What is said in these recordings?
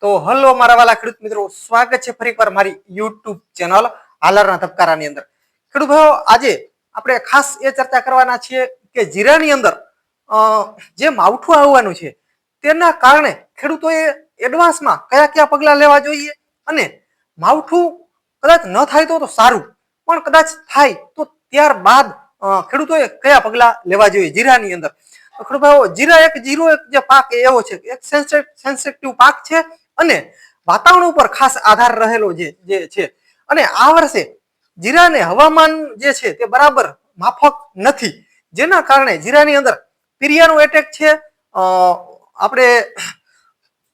તો હલો મારા વાલા ખેડૂત મિત્રો, સ્વાગત છે ફરીવાર મારી યુટ્યુબ ચેનલ હાલરના ધબકારાની અંદર. ખેડૂત ભાઈઓ, આજે આપણે ખાસ એ ચર્ચા કરવાના છીએ કે જીરાની અંદર જે માવઠું આવવાનું છે તેના કારણે ખેડૂતોએ એડવાન્સમાં કયા કયા પગલાં લેવા જોઈએ, અને માવઠું કદાચ ન થાય તો સારું, પણ કદાચ થાય તો ત્યારબાદ ખેડૂતોએ કયા પગલાં લેવા જોઈએ જીરાની અંદર. ખેડૂત ભાઈઓ, જીરા એક જે પાક એવો છે, એક સેન્સિટિવ પાક છે અને વાતાવરણ ઉપર ખાસ આધાર રહેલો જે છે. અને આ વર્ષે જીરાને હવામાન જે છે તે બરાબર માફક નથી, જેના કારણે જીરાની અંદર પીરિયાનો એટેક છે, આપણે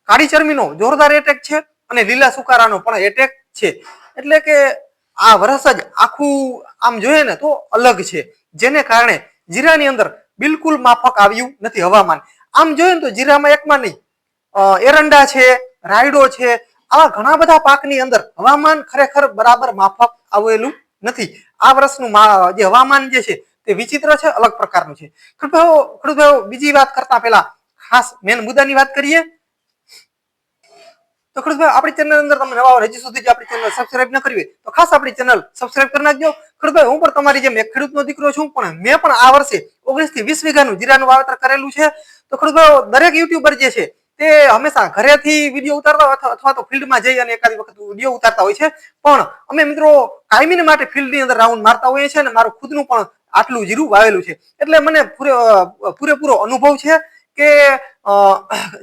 કાળી ચરમીનો જોરદાર એટેક છે અને લીલા સુકારાનો પણ એટેક છે. એટલે કે આ વર્ષ જ આખું આમ જોઈએ ને તો અલગ છે, જેને કારણે જીરાની અંદર બિલકુલ માફક આવ્યું નથી હવામાન. આમ જોઈએ ને તો જીરામાં એકમાં નહીં, એરંડા છે, રાયડો છે, આવા ઘણા બધા પાકની અંદર હવામાન ખરેખર બરાબર માફક આવેલું નથી. આ વર્ષનું જે હવામાન જે છે તે વિચિત્ર છે, અલગ પ્રકારનું છે. ખેડૂત ભાઈઓ, બીજી વાત કરતા પહેલા ખાસ મેન મુદ્દાની વાત કરીએ તો ખેડૂત ભાઈ, આપણી ચેનલ અંદર તમે નવા હજી સુધી આપણી ચેનલ સબસ્ક્રાઇબ ન કરી તો ખાસ આપણી ચેનલ સબસ્ક્રાઇબ કરી નાખજો. ખેડૂત ભાઈ, હું પણ તમારી જેમ એક ખેડૂતનો દીકરો છું, પણ મેં પણ આ વર્ષે 19 થી 20 વીઘાનું જીરાનું વાવેતર કરેલું છે. તો ખેડૂત ભાઈઓ, દરેક યુટ્યુબર જે છે તે હંમેશા ઘરેથી વિડીયો ઉતારતા અથવા તો ફિલ્ડમાં જઈ અને એકાદી વખત વિડીયો ઉતારતા હોય છે, પણ અમે મિત્રો કાયમી માટે ફિલ્ડની અંદર રાઉન્ડ મારતા હોઈએ છીએ અને મારું ખુદનું પણ આટલું જીરું વાવેલું છે, એટલે મને પૂરેપૂરો અનુભવ છે કે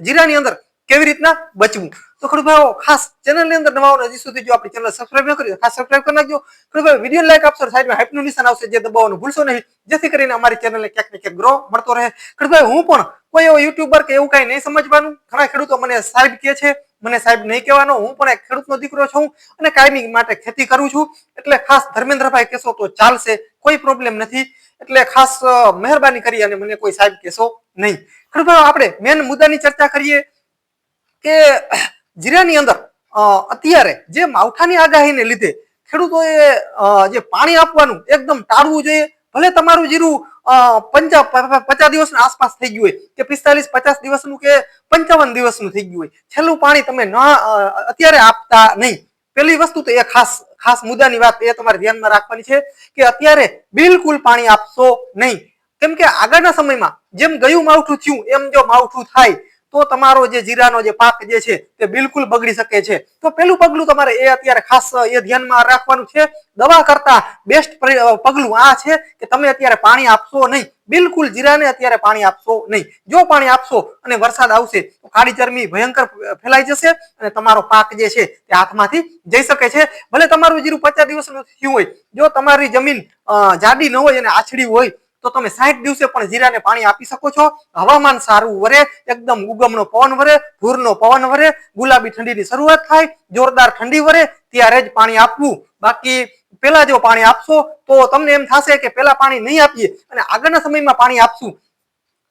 જીરાની અંદર કેવી રીતના બચવું. તો ખેડૂત ભાઈઓ, ખાસ ચેનલની અંદર નવા હજી સુધી જો આપણી ચેનલ સબસ્ક્રાઇબ ન કરી ખાસ સબસ્ક્રાઇબ કરી નાખજો. ખેડૂત ભાઈ, વિડીયો લાઈક આપશો, સાઈડમાં હાઈપનું નિશાન આવશે જે દબાવવાનું ભૂલશો નહીં, જેથી કરીને અમારી ચેનલને ક્યાંક ને ક્યાંક ગ્રો મળતો રહે. ખેડૂત ભાઈ, હું પણ કોઈ એવો યુટ્યુબર કે એવું કઈ નહીં સમજવાનું. ઘણા ખેડૂતો મને સાહેબ કહે છે, મને સાહેબ નહીં કહેવાનો. હું પણ એક ખેડૂતનો દીકરો છું અને કાયમી માટે ખેતી કરું છું, એટલે ખાસ ધર્મેન્દ્રભાઈ કહેશો તો ચાલશે, કોઈ પ્રોબ્લેમ નથી. એટલે ખાસ મહેરબાની કરી અને મને કોઈ સાહેબ કહેશો નહીં. ખેડૂત ભાઈ, આપણે મેન મુદ્દાની ચર્ચા કરીએ કે જીરાની અંદર અત્યારે જે માવઠાની આગાહીને લીધે ખેડૂતોએ જે પાણી આપવાનું એકદમ ટાળવું જોઈએ. ભલે તમારું જીરું 50 દિવસની આસપાસ થઈ ગયું હોય કે 45-50 દિવસનું કે 55 દિવસનું થઈ ગયું હોય, છેલ્લું પાણી તમે અત્યારે આપતા નહીં. પેલી વસ્તુ તો એ ખાસ મુદ્દાની વાત એ તમારે ધ્યાનમાં રાખવાની છે કે અત્યારે બિલકુલ પાણી આપશો નહીં. કેમ કે આગળના સમયમાં જેમ ગયું માવઠું થયું એમ જો માવઠું થાય તો તમારો જે જીરાનો જે પાક જે છે તે બિલકુલ બગડી શકે છે. તો પેલું પગલું તમારે એ અત્યારે ખાસ એ ધ્યાનમાં રાખવાનું છે. દવા કરતા બેસ્ટ પગલું આ છે કે તમે અત્યારે પાણી આપશો નહીં, બિલકુલ જીરાને અત્યારે પાણી આપશો નહીં. જો પાણી આપશો અને વરસાદ આવશે તો કાળી ચરમી ભયંકર ફેલાઈ જશે અને તમારો પાક જે છે તે હાથમાંથી જઈ શકે છે. ભલે તમારું જીરું 50 દિવસનું થયું હોય, જો તમારી જમીન જાડી ન હોય અને આછડી હોય તો તમે 60 દિવસે પણ જીરાને પાણી આપી શકો છો. હવામાન સારું વરે, એકદમ ઉગમનો પવન વરે, ભૂરનો પવન વરે, ગુલાબી ઠંડીની શરૂઆત થાય, જોરદાર ઠંડી વરે, ત્યારે જ પાણી આપવું. બાકી પેલા જો પાણી આપશો તો તમને એમ થશે કે પેલા પાણી નહીં આપીએ અને આગળના સમયમાં પાણી આપશું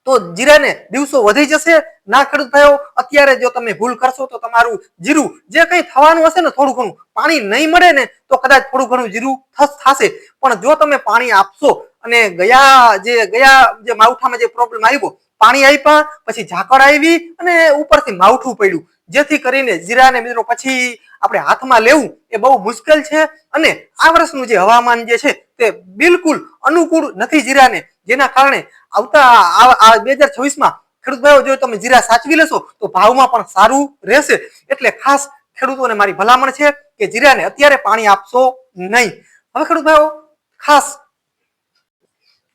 તો જીરાને દિવસો વધી જશે. ના ખેડૂત ભાઈઓ, અત્યારે જો તમે ભૂલ કરશો તો તમારું જીરું જે કંઈ થવાનું હશે ને, થોડું ઘણું પાણી નહીં મળે ને તો કદાચ થોડું ઘણું જીરું થશે, પણ જો તમે પાણી આપશો અને ગયા માવઠામાં જે પ્રોબ્લેમ આવ્યો, પાણી આપ્યા પછી ઝાકળ આવી અને ઉપરથી માવઠું પડ્યું, જેથી કરીને જીરાને મિત્રો પછી આપણે હાથમાં લેવું એ બહુ મુશ્કેલ છે. અને આ વર્ષનું જે હવામાન જે છે તે બિલકુલ અનુકૂળ નથી જીરાને, જેના કારણે આવતા 2026માં ખેડૂત ભાઈઓ, જો તમે જીરા સાચવી લેશો તો ભાવમાં પણ સારું રહેશે. એટલે ખાસ ખેડૂતોને મારી ભલામણ છે કે જીરાને અત્યારે પાણી આપશો નહીં. હવે ખેડૂત ભાઈઓ, ખાસ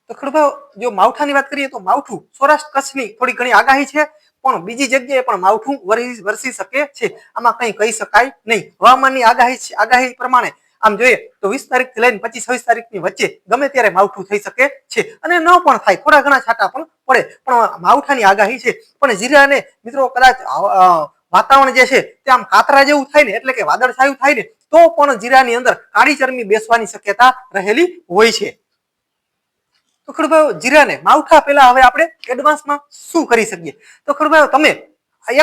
તો ખેડૂત ભાઈઓ, જો માવઠાની વાત કરીએ તો માવઠું સૌરાષ્ટ્ર કચ્છની થોડી ઘણી આગાહી છે, પણ બીજી જગ્યાએ પણ માવઠું વરસી શકે છે. આમાં કંઈ કહી શકાય નહીં. હવામાનની આગાહી પ્રમાણે આમ જોઈએ તો 20 તારીખથી લઈને 25-26 તારીખની વચ્ચે ગમે ત્યારે માવઠું થઈ શકે છે અને ન પણ થાય, થોડા ઘણા છાંટા પણ પડે, પણ માવઠાની આગાહી છે. પણ જીરાને મિત્રો કદાચ વાતાવરણ જે છે તે આમ કાતરા જેવું થાય ને, એટલે કે વાદળછાયું થાય ને, તો પણ જીરાની અંદર કાળી ચરમી બેસવાની શક્યતા રહેલી હોય છે. તો ખેડૂત ભાઈઓ, જીરાને માવઠા પહેલા હવે આપણે એડવાન્સમાં શું કરી શકીએ? તો ખેડૂત ભાઈઓ, તમે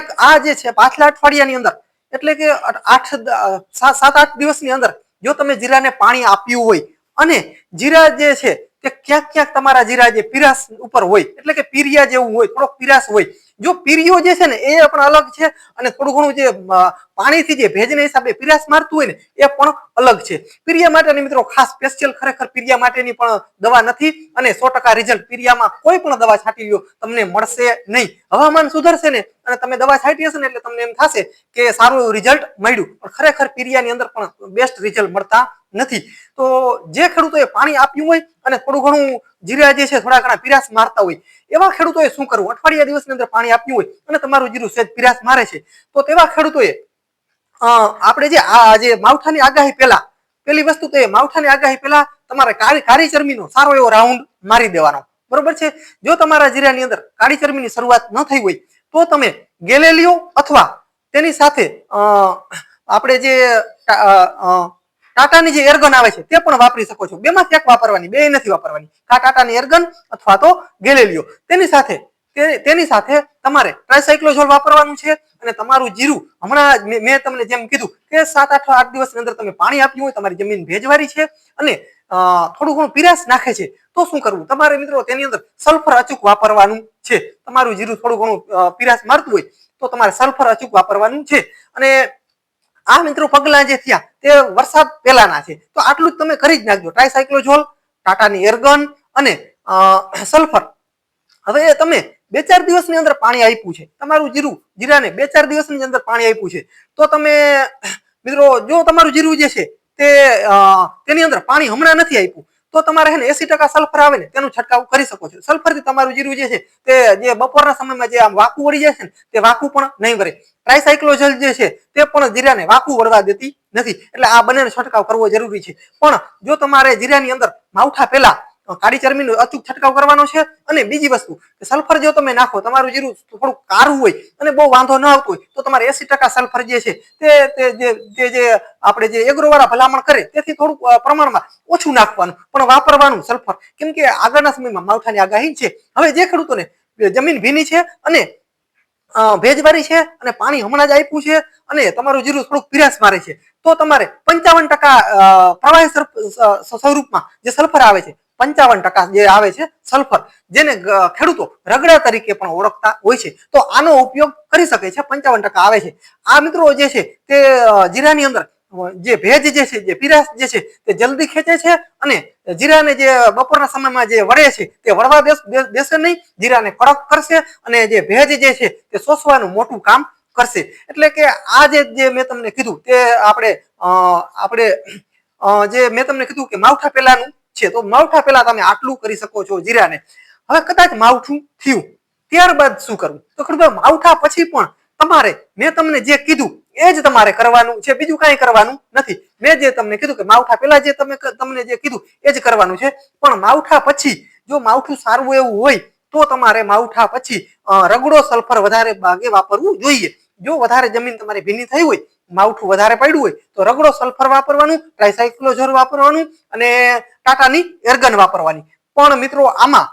એક આ જે છે પાછલા અઠવાડિયાની અંદર, એટલે કે 7-8 દિવસની અંદર જો તમે જીરાને પાણી આપ્યું હોય અને જીરા જે છે તે ક્યાંક તમારા જીરા જે પીરાશ ઉપર હોય, એટલે કે પીરિયા જેવું હોય, થોડોક પીરાશ હોય, જો પીરિયો જે છે ને એ પણ અલગ છે અને થોડું ઘણું જે પાણીથી જે ભેજના હિસાબે પીરાશ મારતું હોય ને એ પણ અલગ છે. પીરિયા માટેની મિત્રો ખાસ સ્પેશિયલ ખરેખર પીરિયા માટેની પણ દવા નથી અને 100% રિઝલ્ટ પીરિયામાં કોઈ પણ દવા છાંટી લ્યો તમને મળશે નહીં. હવામાન સુધરશે ને અને તમે દવા છાંટી હશે ને એટલે તમને એમ થશે કે સારું એવું રિઝલ્ટ મળ્યું, પણ ખરેખર પીરિયાની અંદર પણ બેસ્ટ રિઝલ્ટ મળતા નથી. તો જે ખેડૂતોએ પાણી આપ્યું હોય અને થોડું ઘણું જીરા જે છે થોડા ઘણા પીરાશ મારતા હોય એવા ખેડૂતોએ શું કરવું, અઠવાડિયા દિવસની અંદર પાણી આપ્યું હોય અને તમારું જીરું સહેજ પીરાશ મારે છે તો તેવા ખેડૂતોએ આપણે જે માવઠાની આગાહી પેલી વસ્તુ તો એ માવઠાની આગાહી પહેલા તમારે કાળી ચરમીનો સારો એવો રાઉન્ડ મારી દેવાનો, બરોબર છે. જો તમારા જીરાની અંદર કાળી ચરમીની શરૂઆત ન થઈ હોય તો તમે ગેલેલિયો અથવા તેની સાથે આપણે જે ટાટાની જે એર્ગન આવે છે તે પણ વાપરી શકો છો. બેમાંથી એક વાપરવાની, બે નથી વાપરવાની. ટાટાની એર્ગન અથવા તો ગેલેલિયો. તેની સાથે તમારે ટ્રાયસાઇક્લોઝોલ વાપરવાનું છે અને તમારું જીરું હમણાં મેં તમને જેમ કીધું કે 7-8 દિવસની અંદર તમે પાણી આપ્યું હોય, તમારી જમીન ભેજવાળી છે અને થોડું ઘણું પીરાશ નાખે છે તો શું કરવું તમારે મિત્રો, તેની અંદર સલ્ફર અચૂક વાપરવાનું છે. તમારું જીરું થોડું ઘણું પીરાશ મારતું હોય તો તમારે સલ્ફર અચૂક વાપરવાનું છે. અને આ મિત્રો પગલા જે થયા તે વરસાદ પહેલાના છે તો આટલું જ તમે કરી જ નાખજો. ટ્રાયસાઇક્લોઝોલ, ટાટાની એર્ગન અને સલ્ફર. હવે તમે 2-4 દિવસની અંદર પાણી આપ્યું છે, તમારું જીરાને 2-4 દિવસની અંદર પાણી આપ્યું છે તો તમે મિત્રો, જો તમારું જીરું જે છે તેની અંદર પાણી હમણાં નથી આપ્યું તો તમારે છે ને 80% સલ્ફર આવે ને તેનું છંટકાવ કરી શકો છો. સલ્ફરથી તમારું જીરું જે છે તે જે બપોરના સમયમાં જે આમ વાકું વળી જાય છે ને તે વાકું પણ નહીં વળે. ટ્રાયસાઇક્લોઝોલ જે છે તે પણ જીરાને વાકું વળવા દેતી નથી, એટલે આ બંનેનો છંટકાવ કરવો જરૂરી છે. પણ જો તમારે જીરાની અંદર માવઠા પહેલા કાળી ચરમીનો અચૂક છંટકાવ કરવાનો છે. અને બીજી વસ્તુ કે સલ્ફર જો તમે નાખો, તમારું જીરું થોડું કારું હોય અને બહુ વાંધો ન આવતો હોય તો તમારે 80% સલ્ફર જે છે તે જે આપણે જે એગ્રોવાળા ભલામણ કરે તેથી થોડુંક પ્રમાણમાં ઓછું નાખવાનું પણ વાપરવાનું સલ્ફર, કેમ કે આગળના સમયમાં માવઠાની આગાહી છે. હવે જે ખેડૂતોને જમીન ભીની છે અને ભેજવાળી છે અને પાણી હમણાં જ આપ્યું છે અને તમારું જીરું થોડુંક પીરાશ મારે છે તો તમારે 55% પ્રવાહી સ્વરૂપમાં જે સલ્ફર આવે છે, 55% જે આવે છે સલ્ફર, જેને ખેડૂતો રગડા તરીકે પણ ઓળખતા હોય છે, તો આનો ઉપયોગ કરી શકે છે. 55% આવે છે. આ મિત્રો જે છે તે જીરાની અંદર જે ભેજ જે છે, જે પીરાશ જે છે તે જલ્દી ખેંચે છે અને જીરાને જે બપોરના સમયમાં જે વળે છે તે વળવા દેશે નહીં, જીરાને કડક કરશે અને જે ભેજ જે છે તે શોષવાનું મોટું કામ કરશે. એટલે કે આ જે મેં તમને કીધું તે આપણે જે મેં તમને કીધું કે માવઠા પહેલાનું છે, તો માવઠા પહેલા તમે આટલું કરી શકો છો જીરાને. હવે કદાચ માવઠું થયું ત્યારબાદ શું કરવું, તો માવઠા પછી પણ તમારે મેં તમને જે કીધું એ જ તમારે કરવાનું છે, બીજું કાંઈ કરવાનું નથી. મેં જે તમને કીધું કે માવઠા પહેલા જે તમને જે કીધું એ જ કરવાનું છે. પણ માવઠા પછી જો માવઠું સારું એવું હોય તો તમારે માવઠા પછી રગડો સલ્ફર વધારે ભાગે વાપરવું જોઈએ. જો વધારે જમીન તમારી ભીની થઈ હોય, માવઠું વધારે પડ્યું હોય તો રગડો સલ્ફર વાપરવાનું, ટ્રાયસાઇક્લોઝોલ વાપરવાનું અને ટાટાની એર્ગન વાપરવાની. પણ મિત્રો આમાં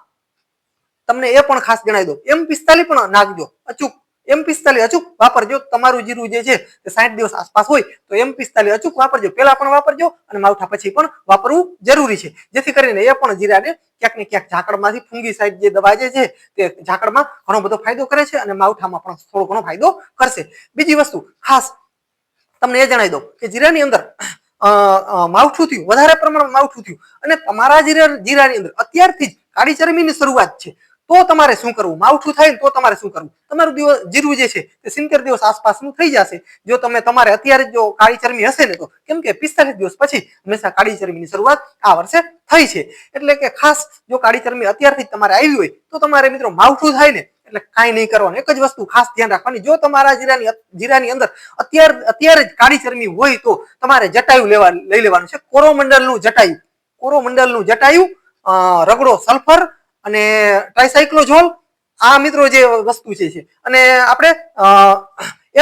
તમને એ પણ ખાસ જણાવી દો, M45 પણ નાખજો અચૂક. M45 અચૂક વાપરજો. તમારું જીરું જે છે તે 60 દિવસ આસપાસ હોય તો M45 અચૂક વાપરજો. પહેલા પણ વાપરજો અને માવઠા પછી પણ વાપરવું જરૂરી છે, જેથી કરીને એ પણ જીરાને ક્યાંક ને ક્યાંક ઝાકળમાંથી ફંગીસાઇડ જે દવા જે છે તે ઝાકળમાં ઘણો બધો ફાયદો કરે છે અને માવઠામાં પણ થોડો ઘણો ફાયદો કરશે. બીજી વસ્તુ ખાસ તમને એ જણાવી દઉં કે જીરાની અંદર માવઠું થયું, વધારે પ્રમાણમાં માવઠું થયું અને તમારા જીરાની અંદર અત્યારથી જ કાળી ચરમીની શરૂઆત છે તો તમારે શું કરવું, માવઠું થાય તો તમારે શું કરવું, તમારું જીરું જે છે તે 70 દિવસ આસપાસનું થઈ જશે. જો તમારે અત્યારે જો કાળી ચરમી હશે ને તો, કેમ કે 45 દિવસ પછી હંમેશા કાળી ચરમીની શરૂઆત આ વર્ષે થઈ છે. એટલે કે ખાસ જો કાળી ચરમી અત્યારથી જ તમારે આવી હોય તો તમારે મિત્રો માવઠું થાય ને એટલે કાંઈ નહીં કરવાનું. એક જ વસ્તુ ખાસ ધ્યાન રાખવાની, જો તમારા જીરાની અંદર અત્યારે જ કાળી ચરમી હોય તો તમારે જટાયું લઈ લેવાનું છે. કોરોમંડલનું જટાયું, રગડો સલ્ફર અને ટ્રાયસાઇક્લોઝોલ, આ મિત્રો જે વસ્તુ છે અને આપણે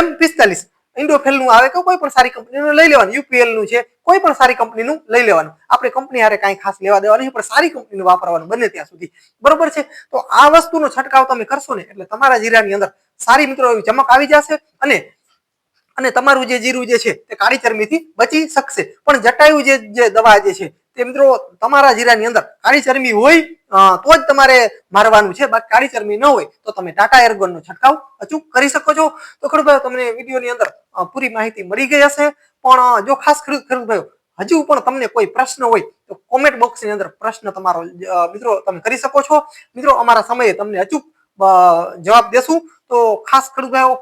M45 ઇન્ડોફેલનું આવે કે કોઈ પણ સારી કંપનીનું લઈ લેવાનું, UPL નું છે, કોઈ પણ સારી કંપનીનું લઈ લેવાનું. આપણે કંપની હારે કાંઈ ખાસ લેવા દેવા નહીં, પણ સારી કંપનીનું વાપરવાનું બને ત્યાં સુધી, બરોબર છે. તો આ વસ્તુનો છંટકાવ તમે કરશો ને એટલે તમારા જીરાની અંદર સારી મિત્રો એવી ચમક આવી જશે અને તમારું જે જીરું જે છે તે કાળી ચરમીથી બચી શકશે. પણ જટાયુ જે દવા જે છે તે મિત્રો તમારા જીરાની અંદર કાળી ચરબી હોય તો જ તમારે મારવાનું છે, બાકી કાળી ચરબી ન હોય તો તમે ટાટા એર્ગોનનો છંટકાવ અચૂક કરી શકો છો. તો ખેડૂત તમને વિડીયોની અંદર પૂરી માહિતી મળી ગઈ હશે, પણ જો ખાસ ખેડૂત ભાઈઓ હજુ પણ તમને કોઈ પ્રશ્ન હોય તો કોમેન્ટ બોક્સની અંદર પ્રશ્ન તમારો મિત્રો તમે કરી શકો છો. મિત્રો અમારા સમયે તમને અચૂક જવાબ દેશું. તો ખાસ ખેડૂત ભાઈઓ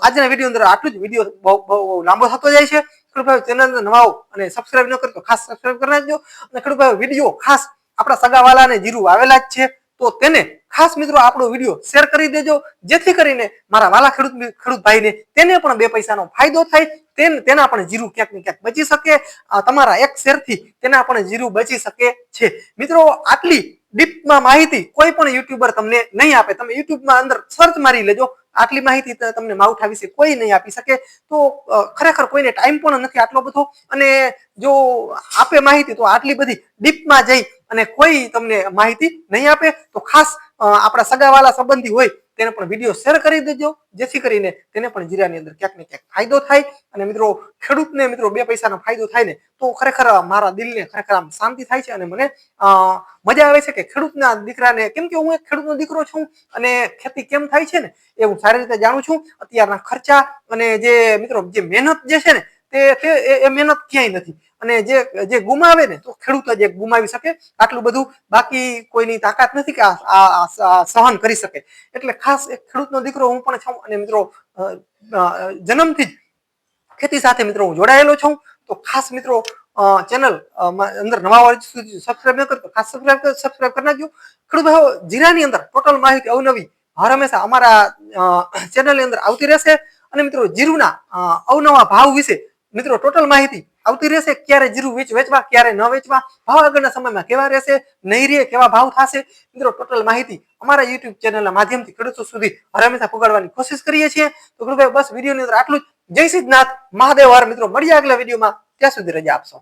આજના વિડીયો અંદર આટલું જ. વિડીયો બહુ લાંબો થતો જાય છે. ખેડૂત ભાઈઓ ચેનલ અંદર નવા આવો અને સબસ્ક્રાઇબ ન કરો તો ખાસ સબસ્ક્રાઇબ કરી નાખજો. અને ખેડૂત ભાઈઓ વિડીયો ખાસ આપણા સગાવાલાને જીરું આવેલા જ છે તો તેને ખાસ મિત્રો આપણો વિડીયો શેર કરી દેજો, જેથી કરીને મારા વાલા ખેડૂત ભાઈને તેને પણ 2 પૈસાનો ફાયદો થાય, તેના પણ જીરું ક્યાંક ને ક્યાંક બચી શકે. તમારા એક શેરથી તેના પણ જીરું બચી શકે છે. મિત્રો આટલી ડીપમાં માહિતી કોઈ પણ યુટ્યુબર તમને નહીં આપે. તમે યુટ્યુબમાં અંદર સર્ચ મારી લેજો, આટલી માહિતી તમને માવઠા વિશે કોઈ નહીં આપી શકે. તો ખરેખર કોઈને ટાઈમ પણ નથી આટલો બધો, અને જો આપે માહિતી તો આટલી બધી ડીપમાં જઈ અને કોઈ તમને માહિતી નહીં આપે. તો ખાસ આપણા સગાવાલા સંબંધી હોય તેને પણ વિડીયો શેર કરી દેજો, જેથી કરીને તેને પણ જીરાની અંદર ક્યાંક ને ક્યાંક ફાયદો થાય. અને મિત્રો ખેડૂતને મિત્રો 2 પૈસાનો ફાયદો થાય ને તો ખરેખર મારા દિલને ખરેખર આમ શાંતિ થાય છે, અને મને મજા આવે છે કે ખેડૂતના દીકરાને, કેમ કે હું એક ખેડૂતનો દીકરો છું અને ખેતી કેમ થાય છે ને એ હું સારી રીતે જાણું છું. અત્યારના ખર્ચા અને જે મિત્રો જે મહેનત જે છે ને એ મહેનત ક્યાંય નથી, અને જે ગુમાવે ને તો ખેડૂત જ ગુમાવી શકે આટલું બધું, બાકી કોઈની તાકાત નથી કે આ સહન કરી શકે. એટલે ખાસ એક ખેડૂતનો દીકરો હું પણ છું, અને મિત્રો જન્મથી જ ખેતી સાથે મિત્રો હું જોડાયેલો છું. તો ખાસ મિત્રો ચેનલ અંદર નવા વર્ષ સુધી સબસ્ક્રાઇબ ન કરો તો ખાસ સબસ્ક્રાઇબ કરી નાખજો. ખેડૂત ભાઈઓ જીરાની અંદર ટોટલ માહિતી અવનવી હર હંમેશા અમારા ચેનલની અંદર આવતી રહેશે. અને મિત્રો જીરુના અવનવા ભાવ વિશે મિત્રો ટોટલ માહિતી આવતી રહેશે. ક્યારે જીરું વેચવા, ક્યારે ન વેચવા, ભાવ આગળના સમયમાં કેવા રહેશે, નહીં રહે, કેવા ભાવ થશે, મિત્રો ટોટલ માહિતી અમારા યુટ્યુબ ચેનલના માધ્યમથી ખેડૂતો સુધી હર હંમેશા પહોંચાડવાની કોશિશ કરીએ છીએ. તો ખેડૂત ભાઈ બસ વિડીયોની અંદર આટલું જ. જય સિદ્ધનાથ મહાદેવ હર. મિત્રો મળીએ આગલા વિડીયોમાં, ત્યાં સુધી રજા આપશો.